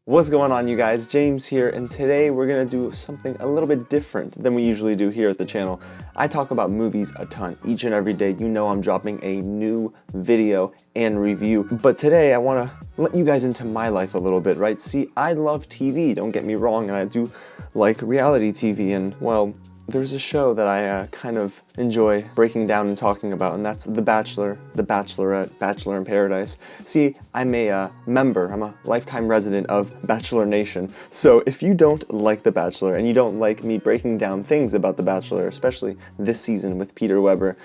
What's going on, you guys? James here, and today we're gonna do something a little bit different than we usually do here at the channel. I talk about movies a ton. Each and every day, you know I'm dropping a new video and review. But today I wanna let you guys into my life a little bit, right? See, I love TV, don't get me wrong, and I do like reality TV, and well, there's a show that I kind of enjoy breaking down and talking about, and that's The Bachelor, The Bachelorette, Bachelor in Paradise. See, I'm a member, I'm a lifetime resident of Bachelor Nation, so if you don't like The Bachelor and you don't like me breaking down things about The Bachelor, especially this season with Peter Weber,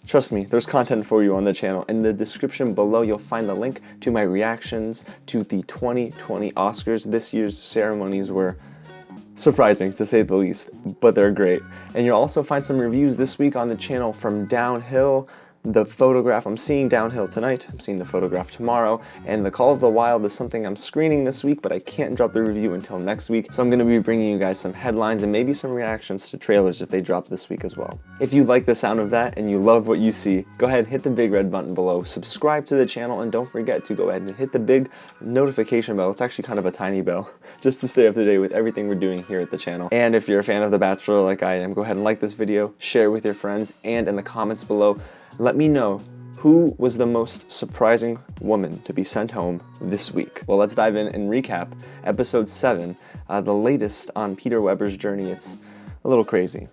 trust me, there's content for you on the channel. In the description below, you'll find the link to my reactions to the 2020 Oscars. This year's ceremonies were surprising, to say the least, but they're great. And you'll also find some reviews this week on the channel from Downhill, the photograph I'm seeing Downhill tonight, I'm seeing the photograph tomorrow, and The Call of the Wild is something I'm screening this week, but I can't drop the review until next week, so I'm going to be bringing you guys some headlines and maybe some reactions to trailers if they drop this week as well. If you like the sound of that and you love what you see, go ahead and hit the big red button below, subscribe to the channel, and don't forget to go ahead and hit the big notification bell. It's actually kind of a tiny bell, just to stay up to date with everything we're doing here at the channel. And if you're a fan of The Bachelor like I am, go ahead and like this video, share it with your friends, and in the comments below, let me know who was the most surprising woman to be sent home this week. Well, let's dive in and recap episode 7, the latest on Peter Weber's journey. It's a little crazy.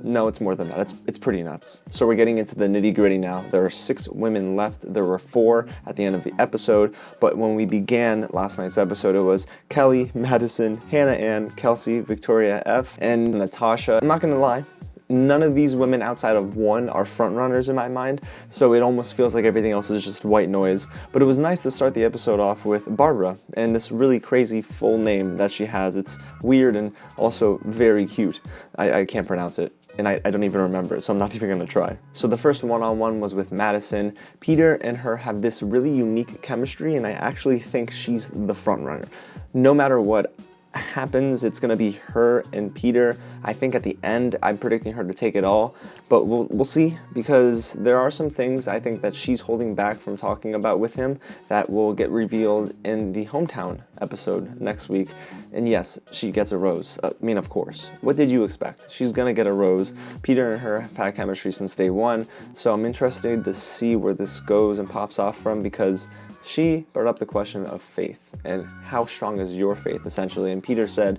No, it's more than that. It's pretty nuts. So we're getting into the nitty-gritty now. There are 6 women left. There were 4 at the end of the episode, but when we began last night's episode, it was Kelly, Madison, Hannah Ann, Kelsey, Victoria F, and Natasha. I'm not gonna lie, none of these women outside of one are frontrunners in my mind, so it almost feels like everything else is just white noise. But it was nice to start the episode off with Barbara and this really crazy full name that she has. It's weird and also very cute. I can't pronounce it, and I don't even remember it, so I'm not even gonna try. So the first one-on-one was with Madison. Peter and her have this really unique chemistry, and I actually think she's the frontrunner. No matter what happens, it's gonna be her and Peter. I think at the end, I'm predicting her to take it all, but we'll see, because there are some things I think that she's holding back from talking about with him that will get revealed in the hometown episode next week. And yes, she gets a rose. I mean, of course. What did you expect? She's gonna get a rose. Peter and her have had chemistry since day one, so I'm interested to see where this goes and pops off from, because she brought up the question of faith and how strong is your faith, essentially. And Peter said,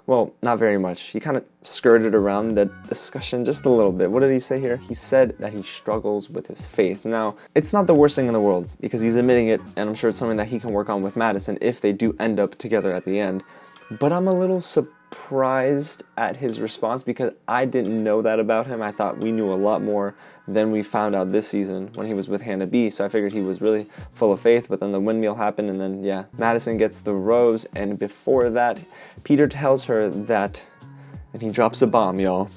well, not very much. He kind of skirted around the discussion just a little bit. What did he say here? He said that he struggles with his faith. Now, it's not the worst thing in the world, because he's admitting it, and I'm sure it's something that he can work on with Madison if they do end up together at the end. But I'm a little surprised at his response, because I didn't know that about him. I thought we knew a lot more than we found out this season when he was with Hannah B, so I figured he was really full of faith. But then the windmill happened, and then yeah, Madison gets the rose, and before that, Peter tells her that, and he drops a bomb, y'all.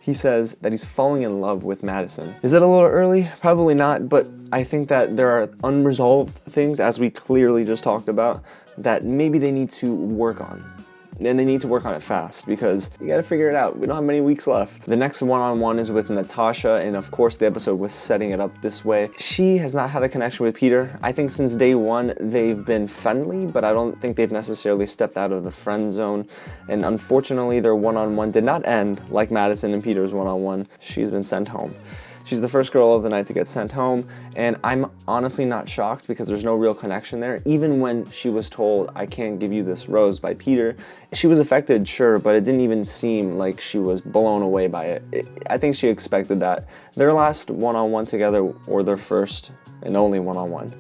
He says that he's falling in love with Madison. Is it a little early? Probably not, but I think that there are unresolved things, as we clearly just talked about, that maybe they need to work on. And they need to work on it fast, because you gotta figure it out. We don't have many weeks left. The next one-on-one is with Natasha, and of course the episode was setting it up this way. She has not had a connection with Peter. I think since day one they've been friendly, but I don't think they've necessarily stepped out of the friend zone. And unfortunately their one-on-one did not end like Madison and Peter's one-on-one. She's been sent home. She's the first girl of the night to get sent home, and I'm honestly not shocked, because there's no real connection there. Even when she was told, I can't give you this rose, by Peter, she was affected, sure, but it didn't even seem like she was blown away by it. I think she expected that. Their last one-on-one together, or their first and only one-on-one,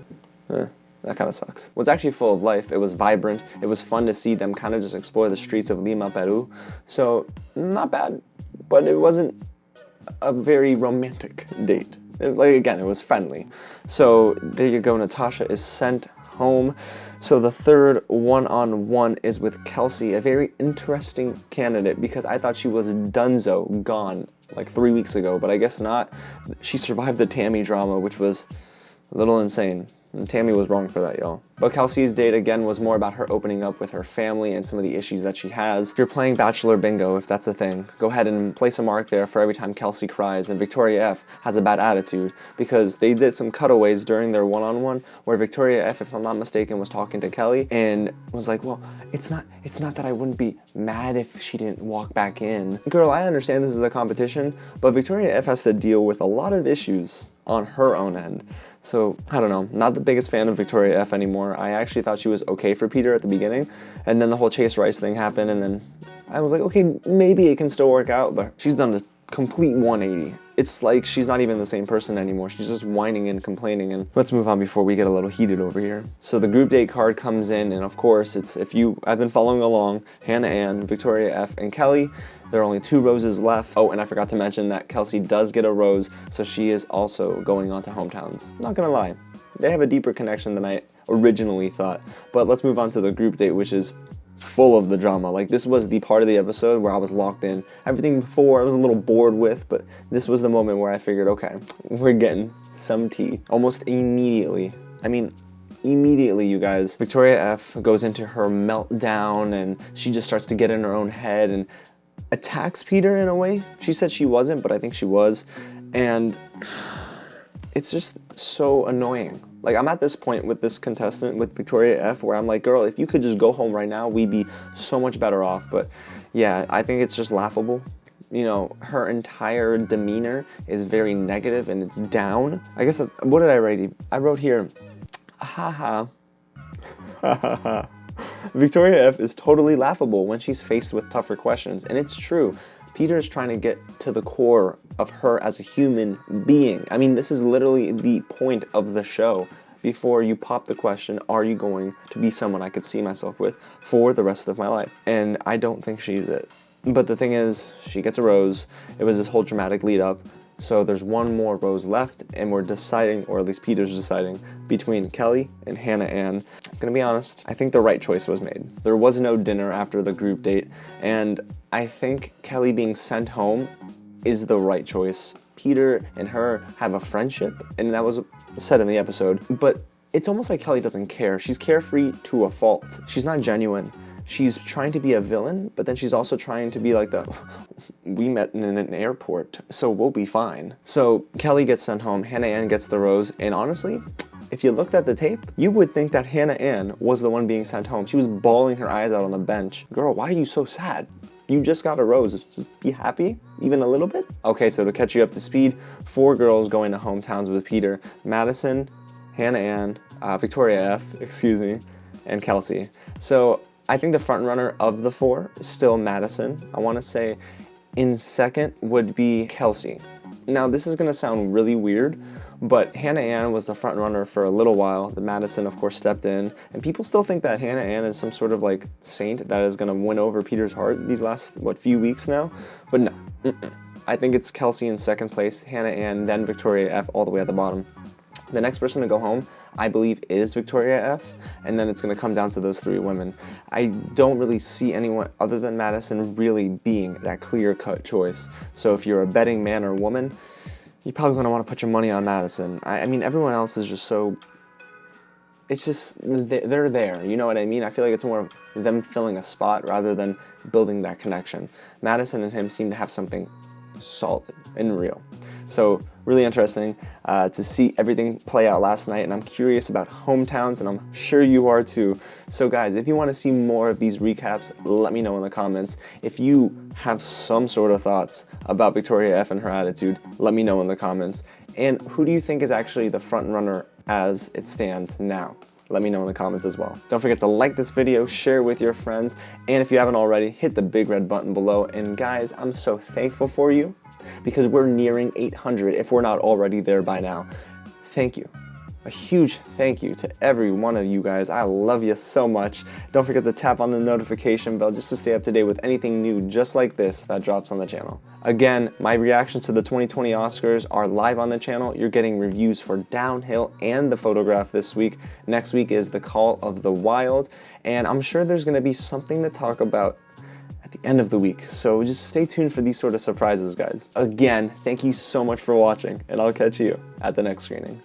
that kind of sucks. It was actually full of life. It was vibrant. It was fun to see them kind of just explore the streets of Lima, Peru. So, not bad, but it wasn't a very romantic date. Again, it was friendly. So there you go, Natasha is sent home. So the third one-on-one is with Kelsey, a very interesting candidate, because I thought she was donezo, gone, like 3 weeks ago, but I guess not. She survived the Tammy drama, which was a little insane. And Tammy was wrong for that, y'all. But Kelsey's date, again, was more about her opening up with her family and some of the issues that she has. If you're playing Bachelor Bingo, if that's a thing, go ahead and place a mark there for every time Kelsey cries and Victoria F has a bad attitude, because they did some cutaways during their one-on-one where Victoria F, if I'm not mistaken, was talking to Kelly and was like, well, it's not that I wouldn't be mad if she didn't walk back in. Girl, I understand this is a competition, but Victoria F has to deal with a lot of issues on her own end. So, I don't know, not the biggest fan of Victoria F anymore. I actually thought she was okay for Peter at the beginning, and then the whole Chase Rice thing happened, and then I was like, okay, maybe it can still work out, but she's done a complete 180. It's like she's not even the same person anymore. She's just whining and complaining, and let's move on before we get a little heated over here. So the group date card comes in, and of course, I've been following along, Hannah Ann, Victoria F, and Kelly. There are only 2 roses left. Oh, and I forgot to mention that Kelsey does get a rose, so she is also going on to hometowns. Not gonna lie, they have a deeper connection than I originally thought. But let's move on to the group date, which is full of the drama. Like, this was the part of the episode where I was locked in. Everything before I was a little bored with, but this was the moment where I figured, okay, we're getting some tea. Almost immediately. Immediately, you guys. Victoria F goes into her meltdown, and she just starts to get in her own head and attacks Peter in a way. She said she wasn't, but I think she was. And it's just so annoying. Like, I'm at this point with this contestant, with Victoria F, where I'm like, girl, if you could just go home right now, we'd be so much better off. But yeah, I think it's just laughable. You know, her entire demeanor is very negative and it's down. I guess, what did I write? I wrote here, haha. Victoria F is totally laughable when she's faced with tougher questions, and it's true. Peter is trying to get to the core of her as a human being. I mean, this is literally the point of the show. Before you pop the question, are you going to be someone I could see myself with for the rest of my life? And I don't think she's it. But the thing is, she gets a rose. It was this whole dramatic lead up. So there's 1 more rose left, and we're deciding, or at least Peter's deciding, between Kelly and Hannah Ann. I'm gonna be honest, I think the right choice was made. There was no dinner after the group date, and I think Kelly being sent home is the right choice. Peter and her have a friendship, and that was said in the episode, but it's almost like Kelly doesn't care. She's carefree to a fault. She's not genuine. She's trying to be a villain, but then she's also trying to be like we met in an airport, so we'll be fine. So Kelly gets sent home, Hannah Ann gets the rose, and honestly, if you looked at the tape, you would think that Hannah Ann was the one being sent home. She was bawling her eyes out on the bench. Girl, why are you so sad? You just got a rose. Just be happy, even a little bit. Okay, so to catch you up to speed, 4 girls going to hometowns with Peter: Madison, Hannah Ann, Victoria F, and Kelsey. So I think the front runner of the 4 is still Madison. I want to say in second would be Kelsey. Now, this is going to sound really weird, but Hannah Ann was the front runner for a little while. The Madison, of course, stepped in, and people still think that Hannah Ann is some sort of like saint that is going to win over Peter's heart these last, few weeks now. But no, I think it's Kelsey in second place, Hannah Ann, then Victoria F all the way at the bottom. The next person to go home, I believe, is Victoria F, and then it's going to come down to those 3 women. I don't really see anyone other than Madison really being that clear-cut choice. So if you're a betting man or woman, you're probably going to want to put your money on Madison. I mean, everyone else is just so... It's just, they're there, you know what I mean? I feel like it's more of them filling a spot rather than building that connection. Madison and him seem to have something solid and real. So really interesting to see everything play out last night, and I'm curious about hometowns, and I'm sure you are too. So guys, if you want to see more of these recaps, let me know in the comments. If you have some sort of thoughts about Victoria F and her attitude, let me know in the comments. And who do you think is actually the front runner as it stands now? Let me know in the comments as well. Don't forget to like this video, share with your friends, and if you haven't already, hit the big red button below. And guys, I'm so thankful for you, because we're nearing 800 if we're not already there by now. Thank you. A huge thank you to every one of you guys. I love you so much. Don't forget to tap on the notification bell just to stay up to date with anything new just like this that drops on the channel. Again, my reactions to the 2020 Oscars are live on the channel. You're getting reviews for Downhill and The Photograph this week. Next week is The Call of the Wild, and I'm sure there's going to be something to talk about at the end of the week. So just stay tuned for these sort of surprises, guys. Again, thank you so much for watching, and I'll catch you at the next screening.